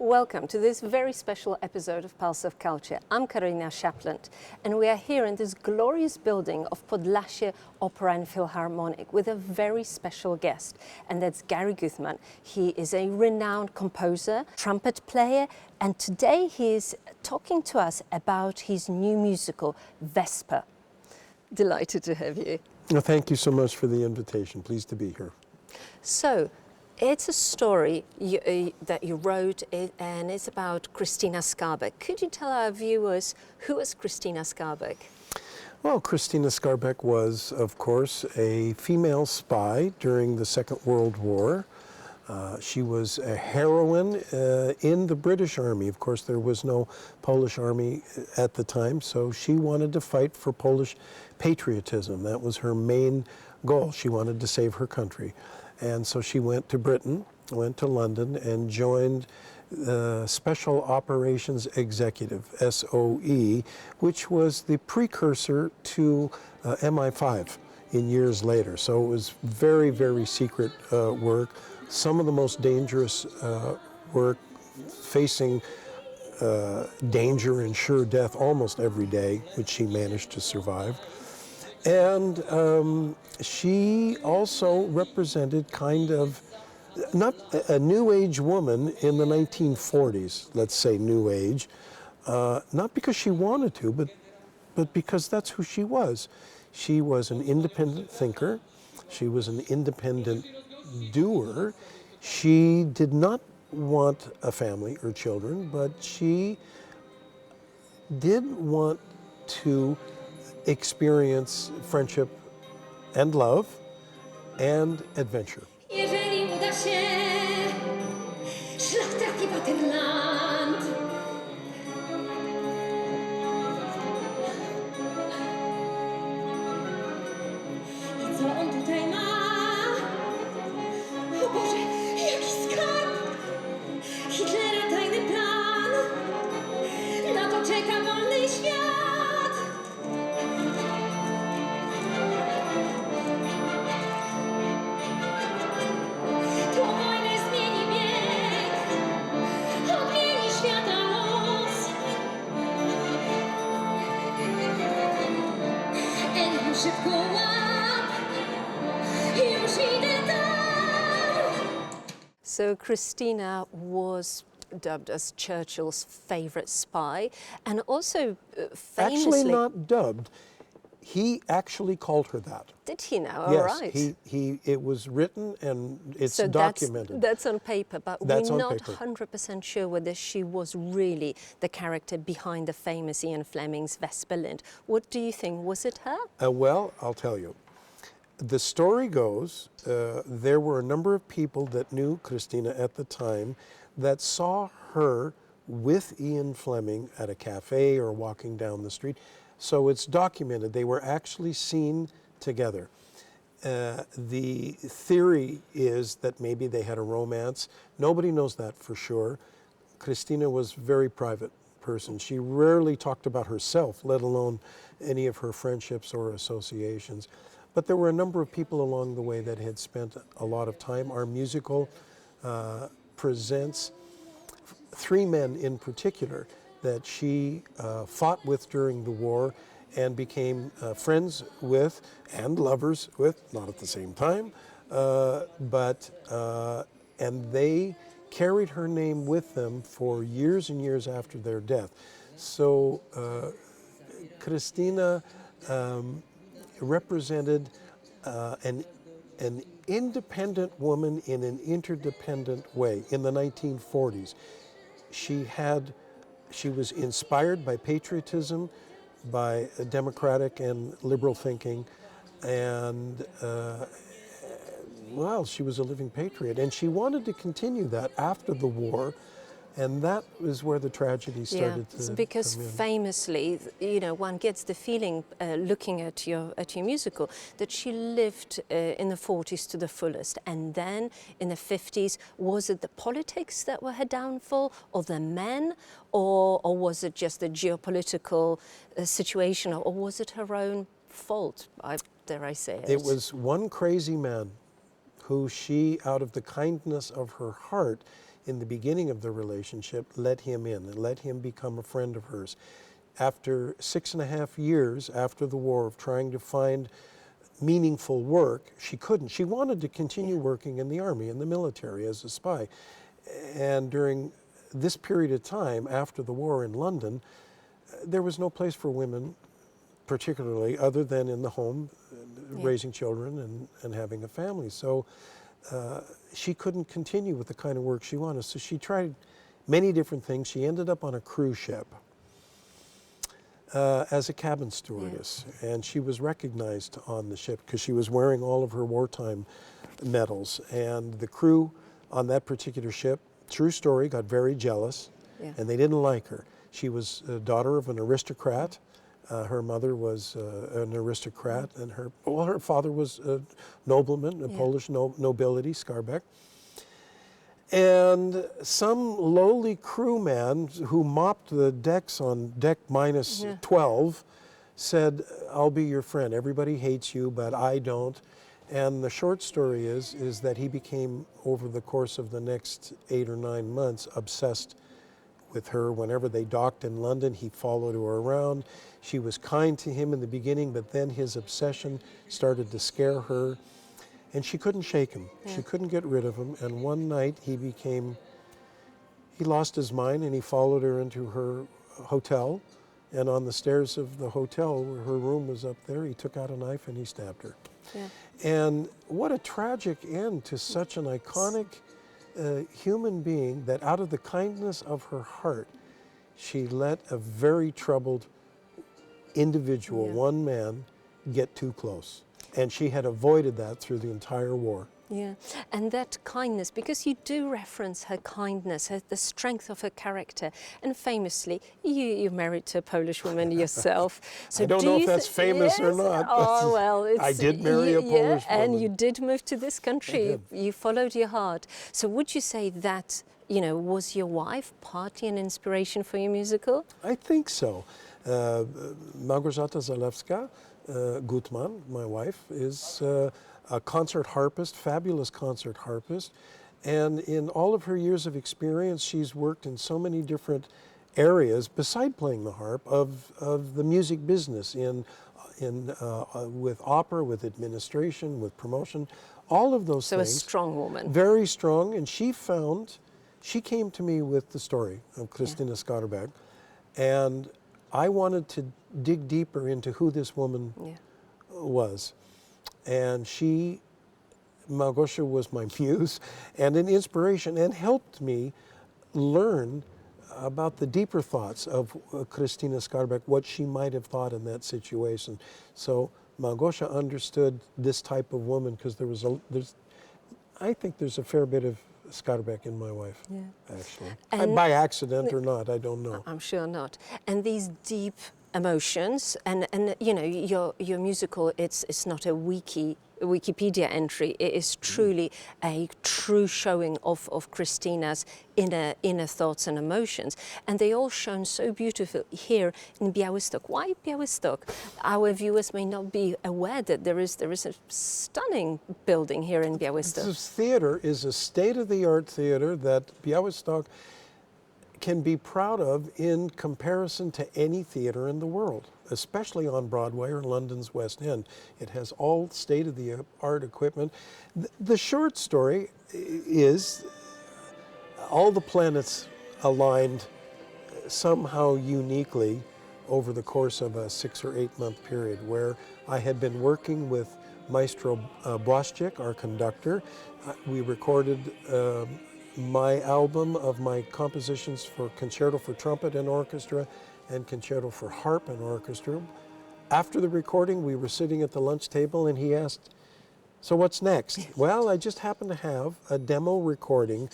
Welcome to this very special episode of Pulse of Culture. I'm Krystyna Skarbek, and we are here in this glorious building of Podlaska Opera and Philharmonic with a very special guest, and that's Gary Guthman. He is a renowned composer, trumpet player, and today he is talking to us about his new musical, Vesper. Delighted to have you. Well, thank you so much for the invitation. Pleased to be here. So, it's a story that you wrote, and it's about Krystyna Skarbek. Could you tell our viewers who is Krystyna Skarbek? Well, Krystyna Skarbek was, of course, a female spy during the Second World War. She was a heroine in the British Army. Of course, there was no Polish army at the time, so she wanted to fight for Polish patriotism. That was her main goal. She wanted to save her country. And so she went to Britain, went to London, and joined the Special Operations Executive, SOE, which was the precursor to MI5 in years later. So it was very, very secret work, some of the most dangerous work, facing danger and sure death almost every day, which she managed to survive. And she also represented kind of, not a New Age woman in the 1940s, let's say New Age, not because she wanted to, but because that's who she was. She was an independent thinker. She was an independent doer. She did not want a family or children, but she did want to experience friendship and love and adventure. Jeżeli uda się, szlak trafi Waterland. I co on tutaj ma? O Boże, jaki skarb! Hitlera tajny plan. Na to czeka wolny świat. So Krystyna was dubbed as Churchill's favorite spy, and also famously... Actually not dubbed. He actually called her that. Did he now? Yes, All right. it was written and it's so documented. That's on paper, but That's we're on not paper. 100% sure whether she was really the character behind the famous Ian Fleming's Vesper Lynd. What do you think? Was it her? Well, I'll tell you. The story goes, there were a number of people that knew Krystyna at the time that saw her with Ian Fleming at a cafe or walking down the street. So it's documented. They were actually seen together. The theory is that maybe they had a romance. Nobody knows that for sure. Krystyna was a very private person. She rarely talked about herself, let alone any of her friendships or associations. But there were a number of people along the way that had spent a lot of time. Our musical presents three men in particular that she fought with during the war and became friends with and lovers with, not at the same time, and they carried her name with them for years and years after their death. So Krystyna represented an independent woman in an interdependent way in the 1940s. She was inspired by patriotism, by democratic and liberal thinking, and well, she was a living patriot, and she wanted to continue that after the war. And that is where the tragedy started to because come in. Famously, you know, one gets the feeling, looking at your musical, that she lived in the 40s to the fullest, and then in the 50s, was it the politics that were her downfall, or the men, or was it just the geopolitical situation, or was it her own fault? Dare I say it? It was one crazy man who she, out of the kindness of her heart, in the beginning of the relationship, let him in and let him become a friend of hers. After 6.5 years after the war of trying to find meaningful work, she couldn't. She wanted to continue working in the army, in the military as a spy. And during this period of time after the war in London, there was no place for women, particularly other than in the home, raising children and having a family. So she couldn't continue with the kind of work she wanted. So she tried many different things. She ended up on a cruise ship as a cabin stewardess, and she was recognized on the ship because she was wearing all of her wartime medals. And the crew on that particular ship, true story, got very jealous, and they didn't like her. She was a daughter of an aristocrat. Her mother was an aristocrat, and her father was a nobleman, a Polish nobility, Skarbek. And some lowly crewman who mopped the decks on deck minus 12 said, "I'll be your friend. Everybody hates you, but I don't." And the short story is that he became, over the course of the next 8 or 9 months, obsessed with her. Whenever they docked in London, he followed her around. She was kind to him in the beginning, but then his obsession started to scare her. And she couldn't shake him. She couldn't get rid of him. And one night he lost his mind, and he followed her into her hotel. And on the stairs of the hotel, where her room was up there, he took out a knife and he stabbed her. And what a tragic end to such an iconic human being, that out of the kindness of her heart, she let a very troubled individual, one man, get too close. And she had avoided that through the entire war. Yeah, and that kindness, because you do reference her kindness, the strength of her character, and famously, you're married to a Polish woman yourself. So I don't know if that's famous or not. Oh, well, I did marry a Polish woman. And you did move to this country. You followed your heart. So would you say that, was your wife partly an inspiration for your musical? I think so. Małgorzata Zalewska, Guthman, my wife, is a concert harpist, fabulous concert harpist. And in all of her years of experience, she's worked in so many different areas, beside playing the harp, of the music business, with opera, with administration, with promotion, all of those things. So a strong woman. Very strong. And she came to me with the story of Krystyna Skarbek. And I wanted to dig deeper into who this woman was. And Małgosia was my muse and an inspiration, and helped me learn about the deeper thoughts of Krystyna Skarbek, what she might have thought in that situation. So Małgosia understood this type of woman, because I think there's a fair bit of Skarbek in my wife, actually. And by accident or not, I don't know. I'm sure not. And these deep emotions, and your musical, it's not a Wikipedia entry. It is truly a true showing of Krystyna's inner thoughts and emotions, and they all shown so beautiful here in Białystok. Why Białystok? Our viewers may not be aware that there is a stunning building here in Białystok. This theater is a state-of-the-art theater that Białystok can be proud of in comparison to any theater in the world, especially on Broadway or London's West End. It has all state-of-the-art equipment. The short story is all the planets aligned somehow uniquely over the course of a 6 or 8 month period, where I had been working with Maestro Błaszczyk, our conductor. We recorded my album of my compositions for Concerto for Trumpet and Orchestra and Concerto for Harp and Orchestra. After the recording, we were sitting at the lunch table, and he asked, "So what's next?" Well, I just happened to have a demo recording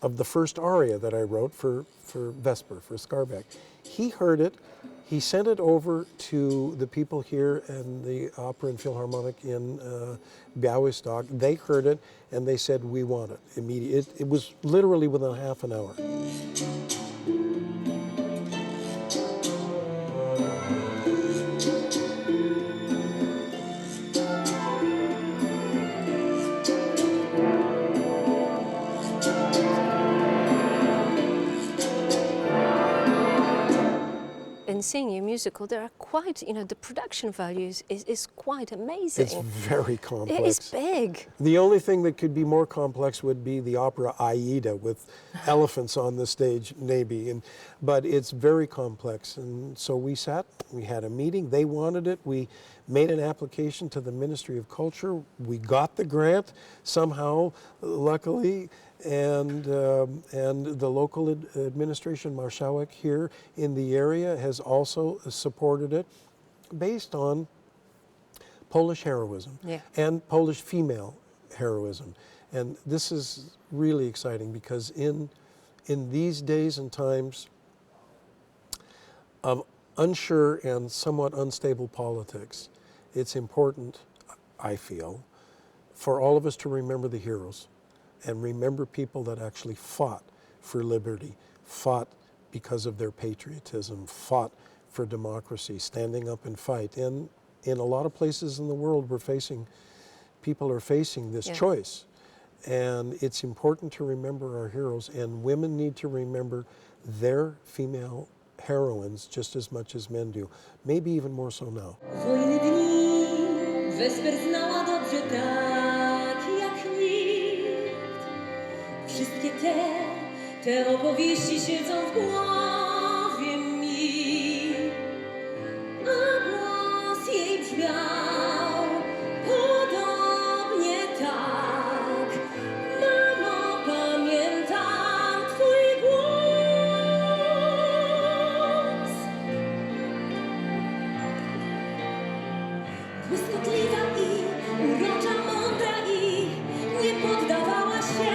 of the first aria that I wrote for Vesper, for Skarbek. He heard it. He sent it over to the people here in the Opera and Philharmonic in Białystok. They heard it, and they said, "We want it immediately." It was literally within half an hour. been seeing your musical, there are quite, you know, the production values is quite amazing. It's very complex. It is big. The only thing that could be more complex would be the opera Aida with elephants on the stage, maybe. But it's very complex. And so we sat, we had a meeting, they wanted it, we made an application to the Ministry of Culture, we got the grant somehow, luckily, and the local administration, Marszałek here in the area, has also supported it based on Polish heroism and Polish female heroism. And this is really exciting because in these days and times of unsure and somewhat unstable politics, it's important, I feel, for all of us to remember the heroes and remember people that actually fought for liberty, fought because of their patriotism, fought for democracy, standing up and fight. And in a lot of places in the world, people are facing this choice. And it's important to remember our heroes, and women need to remember their female heroines just as much as men do, maybe even more so now. Wojny dni Vesper znała dobrze tak jak nikt. Wszystkie te opowieści siedzą w głowie mi, a głos jej brzmiał podobnie tak. Mamo, pamiętam twój głos. Błyskotliwa i urocza, mądra i nie poddawała się.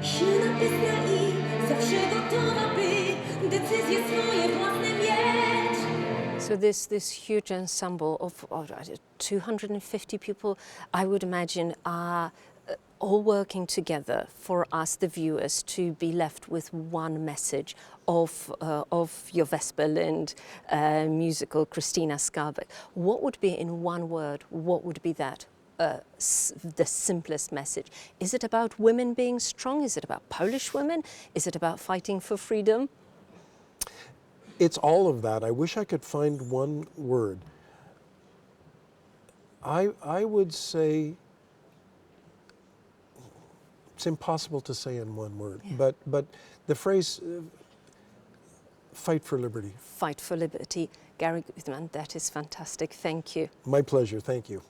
Silna, pyszna i zawsze gotowa, by decyzje swoje własne mieć. So this huge ensemble of 250 people, I would imagine, are all working together for us, the viewers, to be left with one message of your Vesper Lynd musical, Krystyna Skarbek. What would be, in one word, what would be that? The simplest message? Is it about women being strong? Is it about Polish women? Is it about fighting for freedom? It's all of that. I wish I could find one word. I would say, it's impossible to say in one word, but the phrase, fight for liberty. Fight for liberty. Gary Guthman, that is fantastic. Thank you. My pleasure, thank you.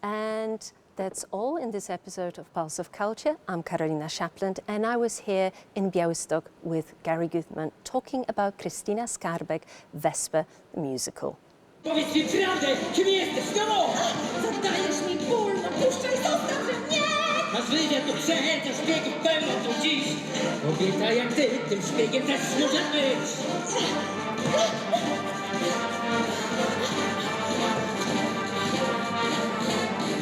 And that's all in this episode of Pulse of Culture. I'm Krystyna Skarbek, and I was here in Białystok with Gary Guthman talking about Krystyna Skarbek, Vesper, the musical. Powiedz mi prawdę, kim jesteś, no mów! Zadajesz mi ból, no puszczaj, zostaw mnie! Masz wywiad, to przecież szpiegów pełno tu dziś. Kobieta jak ty, tym szpiegiem też może być.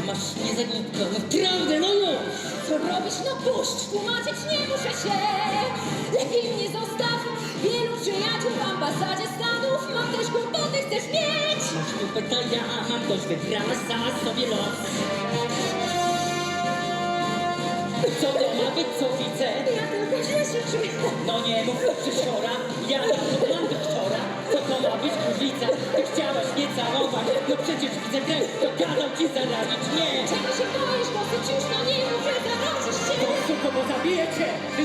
Masz niezagłupką, prawdę, no mów! Co robisz? No puść, tłumaczyć nie muszę się. Lepiej mnie zostaw. Wielu przyjaciół w ambasadzie Stanów. Mam też kłopoty, chcesz mieć? Masz dupę, to ja mam dość, wygrała sama sobie los. Co to ma być, co widzę? Ja tylko źle się czuję. No nie mów, przecież chora. Ja mam być chora. Co to ma być, kurwica? Ty chciałaś mnie całować. No przecież widzę krew, to kazał ci zarazić mnie. Czego się boisz? Dosyć już, no nie mów, że zarazisz się. Bo suko, bo zabiję cię. Ty